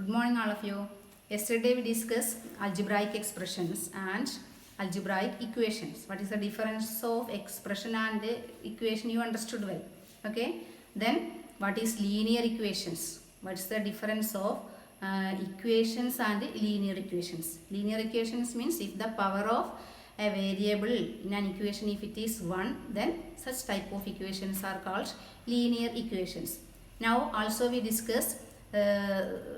Good morning all of you. Yesterday we discussed algebraic expressions and algebraic equations. What is the difference of expression and equation, you understood well. Okay. Then what is linear equations? What is the difference of equations and linear equations? Linear equations means if the power of a variable in an equation, if it is 1, then such type of equations are called linear equations. Now also we discussed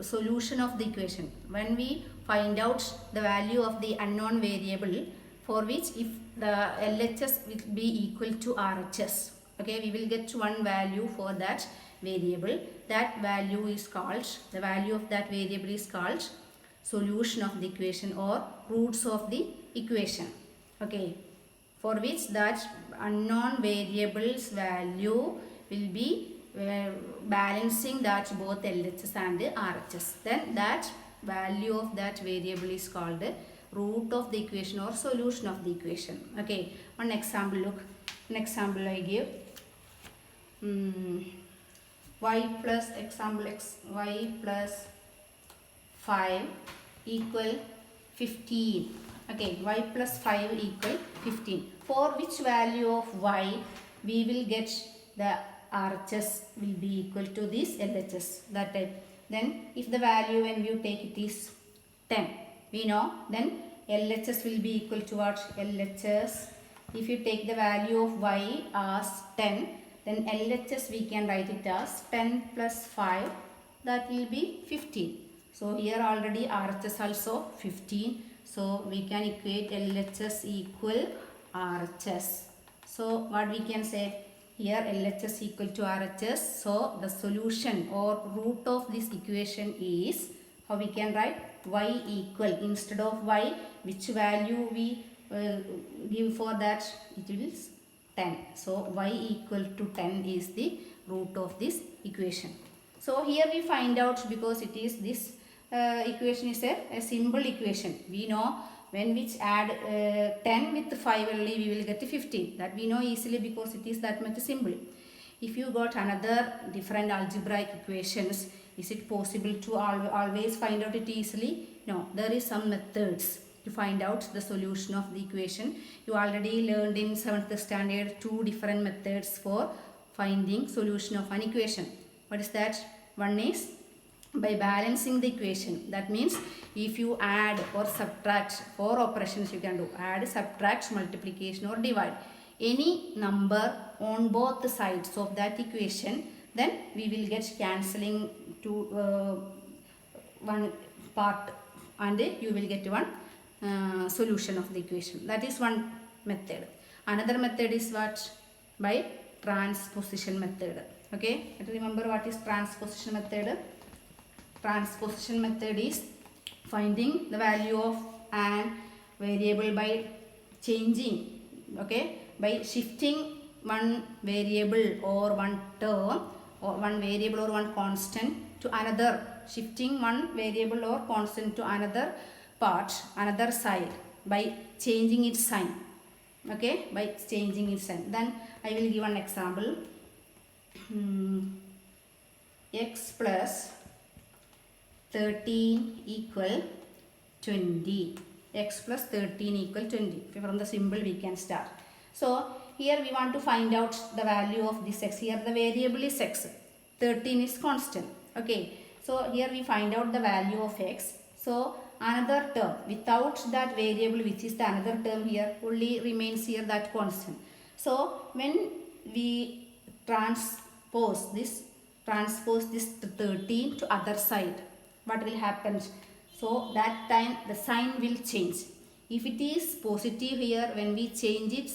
solution of the equation. When we find out the value of the unknown variable, for which if the LHS will be equal to RHS, okay, we will get one value for that variable. That value is called, the value of that variable is called solution of the equation or roots of the equation. Okay, for which that unknown variable's value will be balancing that both LHS and RHS. Then that value of that variable is called the root of the equation or solution of the equation. Okay, one example, look. An example I give. Y plus example x, y plus 5 equal 15. Okay, y plus 5 equal 15. For which value of y we will get the RHS will be equal to this LHS, that type. Then if the value when you take it is 10, we know then LHS will be equal to what? LHS, if you take the value of y as 10, then LHS we can write it as 10 plus 5, that will be 15. So here already RHS also 15. So we can equate LHS equal RHS. So what we can say? Here LHS equal to RHS. So the solution or root of this equation is, how we can write? Y equal, instead of y, which value we give for that? It is 10. So y equal to 10 is the root of this equation. So here we find out, because it is this equation is a simple equation. We know when which add 10 with 5 only we will get 15. That we know easily because it is that much simple. If you got another different algebraic equations, is it possible to always find out it easily? No, there is some methods to find out the solution of the equation. You already learned in 7th standard 2 different methods for finding solution of an equation. What is that? One is by balancing the equation. That means if you add or subtract, 4 operations you can do: add, subtract, multiplication or divide any number on both sides of that equation, then we will get cancelling to one part and you will get one solution of the equation. That is one method. Another method is what? By transposition method. Okay, remember what is transposition method? Transposition method is finding the value of an variable by changing, okay, by shifting one variable or one term or one variable or one constant to another, shifting one variable or constant to another part, another side, by changing its sign. Okay, by changing its sign. Then I will give an example. X plus 13 equal 20. X plus 13 equal 20. From the symbol we can start. So here we want to find out the value of this x. Here the variable is x. 13 is constant. Okay. So here we find out the value of x. So another term without that variable, which is the another term here, only remains here that constant. So when we transpose this 13 to other side, what will happen? So that time the sign will change. If it is positive here, when we change it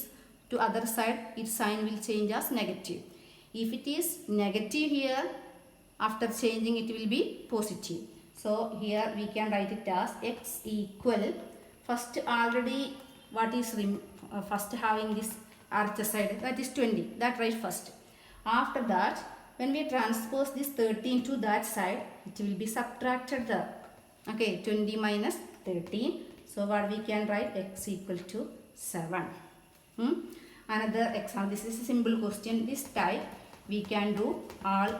to other side, its sign will change as negative. If it is negative here, after changing it will be positive. So here we can write it as x equal, first already what is first having this RHS side, that is 20, that write first. After that, when we transpose this 13 to that side, it will be subtracted there. Okay, 20 minus 13. So what we can write? X equal to 7. Another example. This is a simple question. This type we can do all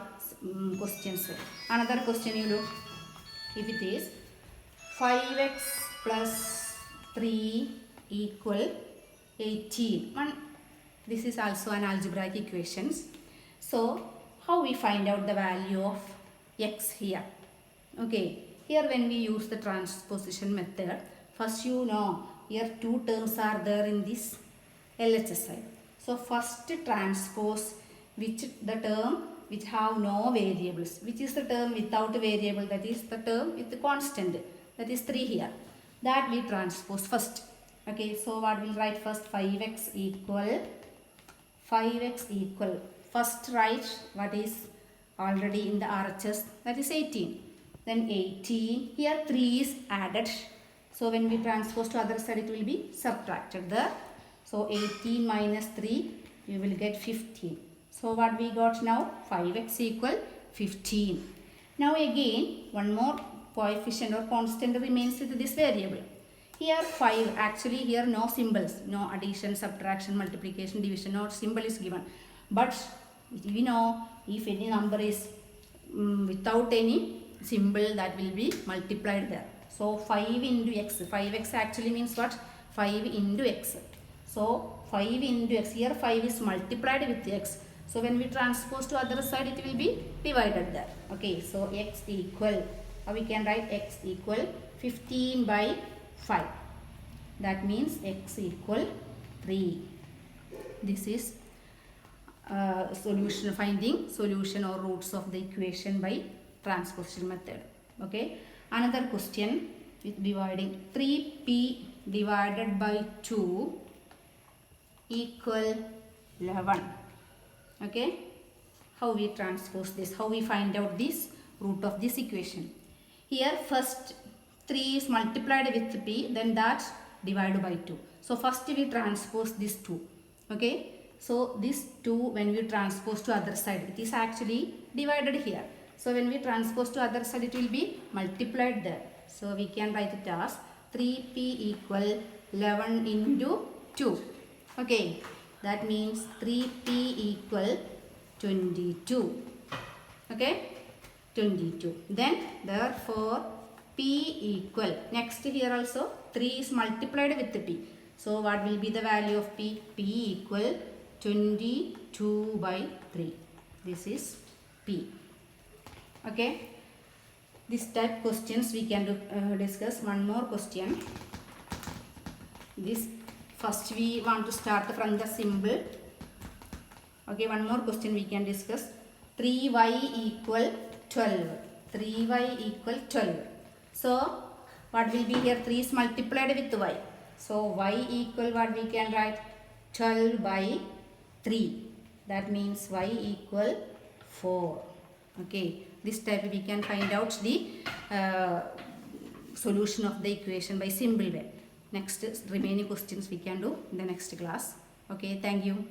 questions. Another question you look. if it is 5x plus 3 equal 18. This is also an algebraic equations. So how we find out the value of x here? Okay, here when we use the transposition method, first you know here two terms are there in this LHSI. So first transpose which the term which have no variables, which is the term without a variable, that is the term with the constant, that is 3 here, that we transpose first. Okay, so what we'll write first, 5x equal first write what is already in the RHS, that is 18. Then 18, here 3 is added. So when we transpose to other side, it will be subtracted there. So 18 minus 3, we will get 15. So what we got now? 5x equal 15. Now again, one more coefficient or constant remains with this variable. Here 5, actually here no symbols, no addition, subtraction, multiplication, division, no symbol is given. But we know if any number is without any symbol, that will be multiplied there. So 5 into x, 5x actually means what? 5 into x. So 5 into x, here 5 is multiplied with x. So when we transpose to other side, it will be divided there. Okay, so x equal, we can write x equal 15 by 5. That means x equal 3. This is solution, finding solution or roots of the equation by transposition method. Okay, another question with dividing 3p divided by 2 equal 11. Okay, how we transpose this, how we find out this root of this equation. Here first 3 is multiplied with p, then that divided by 2. So first we transpose this 2. Okay, so this 2 when we transpose to other side, it is actually divided here. So when we transpose to other side, it will be multiplied there. So we can write it as 3p equal 11 into 2. Okay, that means 3p equal 22. Okay, 22. Then therefore p equal, next here also 3 is multiplied with p. So what will be the value of p? P equal 22 by 3. This is p. Okay, this type questions we can discuss. One more question. This first we want to start from the symbol. Okay, one more question we can discuss. 3y equal 12. 3y equal 12. So what will be here? 3 is multiplied with y. So y equal, what we can write? 12 by 3. That means y equal 4. Okay, this type we can find out the solution of the equation by simple way. Next remaining questions we can do in the next class. Okay, thank you.